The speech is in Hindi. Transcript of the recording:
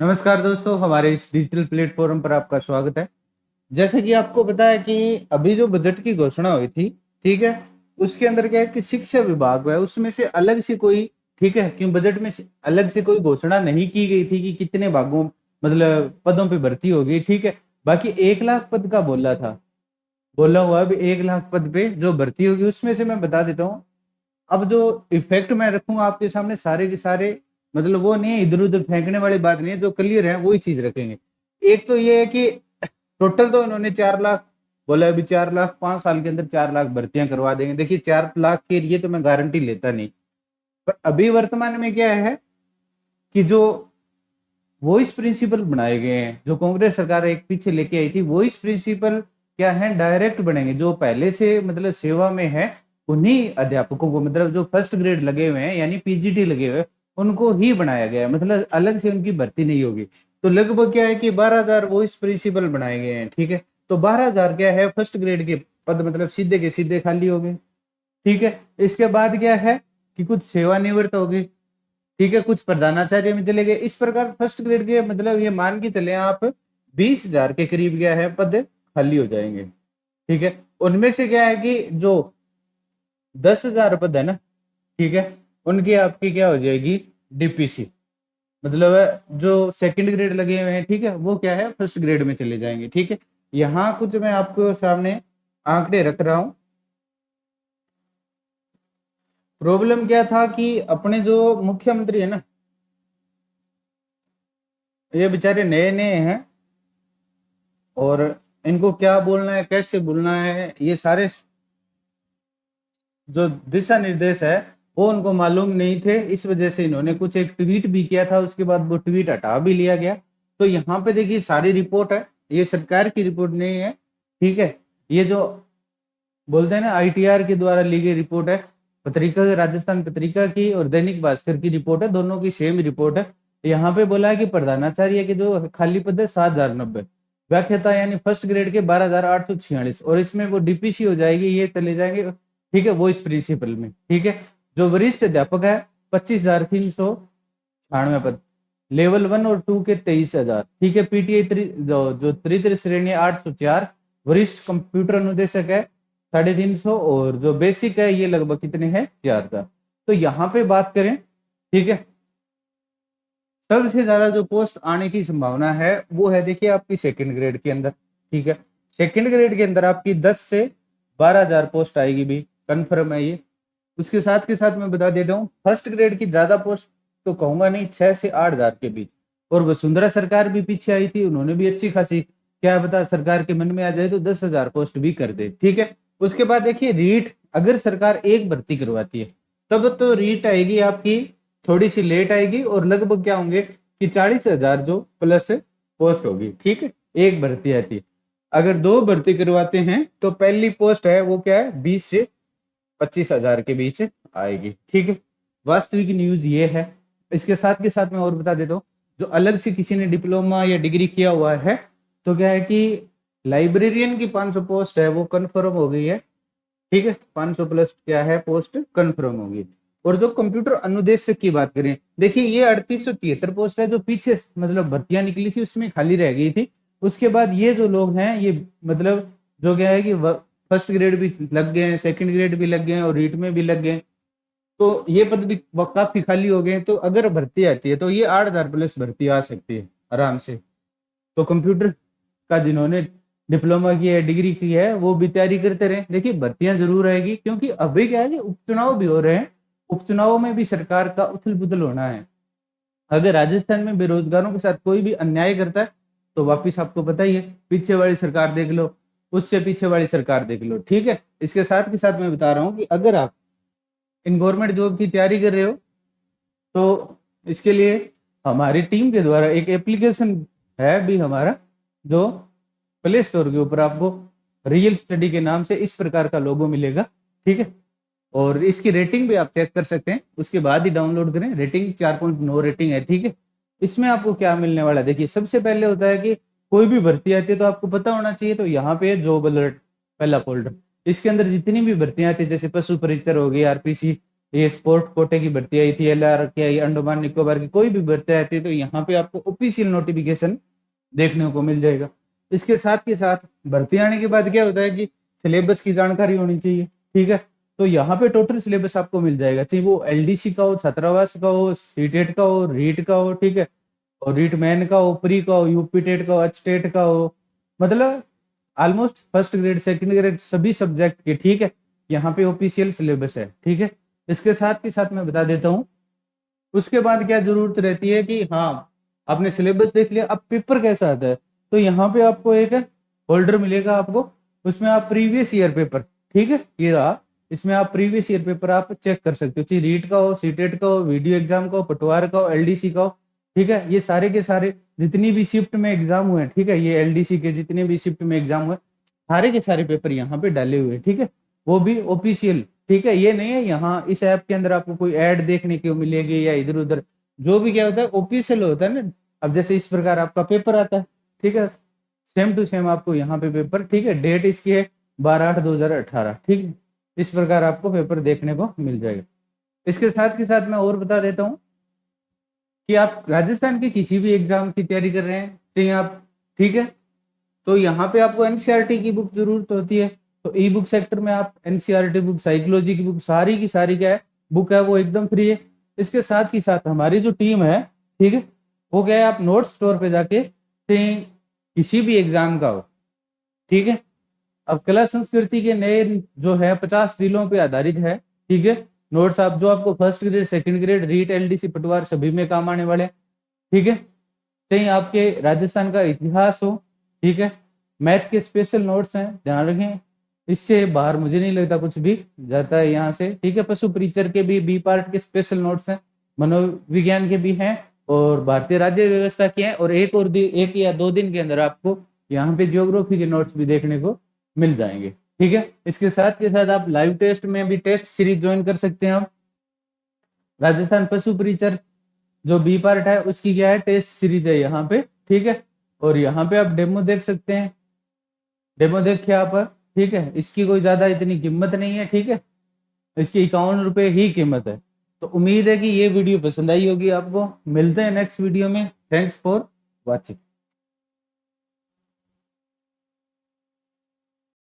नमस्कार दोस्तों, हमारे इस डिजिटल प्लेटफॉर्म पर आपका स्वागत है। जैसे कि आपको पता है कि अभी जो बजट की घोषणा हुई थी, ठीक है, उसके अंदर क्या है कि शिक्षा विभाग है उसमें से अलग से कोई, ठीक है, कि बजट में से अलग से कोई घोषणा नहीं की गई थी कि कितने भागों मतलब पदों पे भर्ती होगी, ठीक है। बाकी 1 लाख पद का बोला हुआ है, अभी 1 लाख पद पे जो भर्ती होगी उसमें से मैं बता देता हूँ। अब जो इफेक्ट मैं रखूंगा आपके सामने सारे के सारे, मतलब वो नहीं है, इधर उधर फेंकने वाली बात नहीं है, जो क्लियर है वही चीज रखेंगे। एक तो ये है कि टोटल तो इन्होंने 4 लाख बोला, अभी 4 लाख 5 साल के अंदर 4 लाख भर्तियां करवा देंगे। देखिए 4 लाख के लिए तो मैं गारंटी लेता नहीं, पर अभी वर्तमान में क्या है कि जो वॉइस प्रिंसिपल बनाए गए हैं, जो कांग्रेस सरकार एक पीछे लेके आई थी, वॉइस प्रिंसिपल क्या है, डायरेक्ट बनेंगे। जो पहले से मतलब सेवा में है उन्हीं अध्यापकों को, मतलब जो फर्स्ट ग्रेड लगे हुए हैं यानी पीजीटी लगे हुए हैं, उनको ही बनाया गया है, मतलब अलग से उनकी भर्ती नहीं होगी। तो लगभग क्या है कि 12,000 वॉइस प्रिंसिपल बनाए गए हैं, ठीक है। तो 12,000 क्या है, फर्स्ट ग्रेड के पद मतलब सीधे के सीधे खाली हो गए, ठीक है। इसके बाद क्या है कि कुछ सेवानिवृत्त हो गई, ठीक है, कुछ प्रधानाचार्य में चले गए। इस प्रकार फर्स्ट ग्रेड के मतलब ये मान के चले आप 20,000 के करीब गया है पद खाली हो जाएंगे, ठीक है। उनमें से क्या है कि जो 10,000 पद है ना, ठीक है, उनकी आपकी क्या हो जाएगी, डीपीसी, मतलब जो सेकंड ग्रेड लगे हुए हैं, ठीक है, वो क्या है फर्स्ट ग्रेड में चले जाएंगे, ठीक है। यहाँ कुछ मैं आपको सामने आंकड़े रख रहा हूं। प्रॉब्लम क्या था कि अपने जो मुख्यमंत्री है ना, ये बेचारे नए नए हैं, और इनको क्या बोलना है कैसे बोलना है ये सारे जो दिशा निर्देश है वो उनको मालूम नहीं थे। इस वजह से इन्होंने कुछ एक ट्वीट भी किया था, उसके बाद वो ट्वीट हटा भी लिया गया। तो यहाँ पे देखिए सारी रिपोर्ट है, ये सरकार की रिपोर्ट नहीं है, ठीक है। ये जो बोलते हैं ना आईटीआर के द्वारा ली गई रिपोर्ट है, पत्रिका राजस्थान पत्रिका की और दैनिक भास्कर की रिपोर्ट है, दोनों की सेम रिपोर्ट है। यहाँ पे बोला है कि प्रधानाचार्य के जो खाली पद है 7,090, व्याख्याता यानी फर्स्ट ग्रेड के 12,846, और इसमें वो डीपीसी हो जाएगी, ये चले जाएंगे, ठीक है, वो इस प्रिंसिपल में, ठीक है। जो वरिष्ठ अध्यापक है 25,398 पद, लेवल 1 और 2 के 23,000, ठीक है। पीटीआई जो तृतीय श्रेणी 804, वरिष्ठ कंप्यूटर अनुदेशक है 350, और जो बेसिक है ये लगभग कितने हैं, 4,000। तो यहाँ पे बात करें, ठीक है, सबसे ज्यादा जो पोस्ट आने की संभावना है वो है, देखिए आपकी सेकंड ग्रेड के अंदर, ठीक है। सेकंड ग्रेड के अंदर आपकी 10 से 12,000 पोस्ट आएगी भी, कंफर्म है ये। उसके साथ के साथ मैं बता देता हूँ, फर्स्ट ग्रेड की ज्यादा पोस्ट तो कहूंगा नहीं, 6 से 8,000 के बीच। और वसुंधरा सरकार भी पीछे आई थी, उन्होंने भी अच्छी खासी, क्या पता सरकार के मन में आ जाए तो 10,000 पोस्ट भी कर दे, ठीक है। उसके बाद देखिए रीट, अगर सरकार एक भर्ती करवाती है तब तो रीट आएगी आपकी थोड़ी सी लेट आएगी, और लगभग क्या होंगे कि 40,000 जो प्लस पोस्ट होगी, ठीक है, एक भर्ती आती है। अगर दो भर्ती करवाते हैं तो पहली पोस्ट है वो क्या है, 20 से 25,000 के बीच आएगी, ठीक है। वास्तविक न्यूज ये है। इसके साथ के साथ मैं और बता देता हूँ, जो अलग से किसी ने डिप्लोमा या डिग्री किया हुआ है, तो क्या है कि लाइब्रेरियन की 500 पोस्ट है वो कन्फर्म हो गई है, ठीक है। 500 प्लस क्या है पोस्ट कन्फर्म होगी। और जो कंप्यूटर अनुदेशक की बात करें, देखिए ये 3873 पोस्ट है, जो पीछे मतलब भर्तियां निकली थी उसमें खाली रह गई थी। उसके बाद ये जो लोग हैं ये मतलब जो क्या है कि फर्स्ट ग्रेड भी लग गए हैं, सेकंड ग्रेड भी लग गए हैं, और रीट में भी लग गए हैं। तो ये पद भी काफी खाली हो गए हैं। तो अगर भर्ती आती है तो ये 8,000 प्लस भर्ती आ सकती है आराम से। तो कंप्यूटर का जिन्होंने डिप्लोमा की है, डिग्री की है, वो भी तैयारी करते रहे। देखिए भर्तियां जरूर आएगी, क्योंकि अभी क्या है कि उपचुनाव भी हो रहे हैं, उपचुनाव में भी सरकार का उथल पुथल होना है। अगर राजस्थान में बेरोजगारों के साथ कोई भी अन्याय करता है तो वापिस आपको पता ही है, पीछे वाली सरकार देख लो, उससे पीछे वाली सरकार देख लो, ठीक है। इसके साथ के साथ मैं बता रहा हूँ कि अगर आप इन गवर्नमेंट जॉब की तैयारी कर रहे हो तो इसके लिए हमारी टीम के द्वारा एक एप्लीकेशन है भी हमारा, जो प्ले स्टोर के ऊपर आपको रियल स्टडी के नाम से इस प्रकार का लोगो मिलेगा, ठीक है। और इसकी रेटिंग भी आप चेक कर सकते हैं, उसके बाद ही डाउनलोड करें। रेटिंग 4.9 रेटिंग है, ठीक है। इसमें आपको क्या मिलने वाला है, देखिए सबसे पहले होता है कि कोई भी भर्ती आती है तो आपको पता होना चाहिए, तो यहाँ पे जॉब अलर्ट पहला फोल्डर, इसके अंदर जितनी भी भर्तियां आती है जैसे पशु परिचर हो गई, आरपीसी ये स्पोर्ट कोटे की भर्ती आई थी, LR की आई, अंडमान निकोबार की कोई भी भर्ती आती है तो यहाँ पे आपको ऑफिशियल नोटिफिकेशन देखने को मिल जाएगा। इसके साथ के साथ भर्ती आने के बाद क्या होता है कि सिलेबस की जानकारी होनी चाहिए, ठीक है। तो यहाँ पे टोटल सिलेबस आपको मिल जाएगा, चाहे वो LDC का हो, छात्रावास का हो, सीटेट का हो, रीट का हो, ठीक है, और रीट मैन का हो, प्री का हो, यूपी टेट का हो, एचटेट का हो, मतलब almost first grade second grade सभी सब्जेक्ट के, ठीक है, यहाँ पे ऑफिशियल सिलेबस है, ठीक है। इसके साथ के साथ मैं बता देता हूँ उसके बाद क्या जरूरत रहती है कि हाँ आपने सिलेबस देख लिया, अब पेपर कैसा आता है, तो यहाँ पे आपको एक होल्डर मिलेगा आपको, उसमें आप प्रीवियस ईयर पेपर, ठीक है, ये रहा, इसमें आप प्रीवियस ईयर पेपर आप चेक कर सकते हो, चाहे रीट का हो, सीटेट का हो, वीडियो एग्जाम का हो, पटवार का हो, LDC का हो, ठीक है। ये सारे के सारे जितनी भी शिफ्ट में एग्जाम हुए, ठीक है, ये LDC के जितने भी शिफ्ट में एग्जाम हुए सारे के सारे पेपर यहाँ पे डाले हुए, ठीक है, वो भी ऑफिशियल, ठीक है। ये नहीं है यहाँ इस ऐप के अंदर आपको कोई ऐड देखने को मिलेगी या इधर उधर, जो भी क्या होता है ऑफिशियल होता है ना। अब जैसे इस प्रकार आपका पेपर आता है, ठीक है, सेम टू सेम आपको यहाँ पे पेपर, ठीक है, डेट इसकी है 12/8/2018, ठीक है, इस प्रकार आपको पेपर देखने को मिल जाएगा। इसके साथ के साथ मैं और बता देता हूँ कि आप राजस्थान के किसी भी एग्जाम की तैयारी कर रहे हैं, चाहे आप, ठीक है, तो यहाँ पे आपको NCERT की बुक जरूरत होती है, तो ई बुक सेक्टर में आप NCERT बुक, साइकोलॉजी की बुक, सारी की सारी क्या है बुक है वो एकदम फ्री है। इसके साथ ही साथ हमारी जो टीम है, ठीक है, वो क्या है आप नोट स्टोर पे जाके किसी भी एग्जाम का हो, ठीक है, अब कला संस्कृति के नए जो है 50 जिलों पे आधारित है, ठीक है, नोट्स आप जो आपको first grade second grade REET LDC पटवार सभी में काम आने वाले, ठीक है, चाहे आपके राजस्थान का इतिहास हो, ठीक है, मैथ के स्पेशल नोट्स हैं, ध्यान रखें, इससे बाहर मुझे नहीं लगता कुछ भी जाता है यहाँ से, ठीक है, पशु परिचर के भी बी पार्ट के स्पेशल नोट्स हैं, मनोविज्ञान के भी हैं, और भारतीय राज्य व्यवस्था के हैं, और एक या 2 दिन के अंदर आपको यहाँ पे जियोग्राफी के नोट्स भी देखने को मिल जाएंगे, ठीक है। इसके साथ के साथ आप लाइव टेस्ट में भी टेस्ट सीरीज ज्वाइन कर सकते हैं। आप राजस्थान पशु परिचर जो बी पार्ट है उसकी क्या है टेस्ट सीरीज है यहाँ पे, ठीक है, और यहाँ पे आप डेमो देख सकते हैं, डेमो देखिए आप, ठीक है, इसकी कोई ज्यादा इतनी कीमत नहीं है, ठीक है, इसकी 51 रुपए ही कीमत है। तो उम्मीद है कि ये वीडियो पसंद आई होगी आपको, मिलते हैं नेक्स्ट वीडियो में, थैंक्स फॉर वॉचिंग।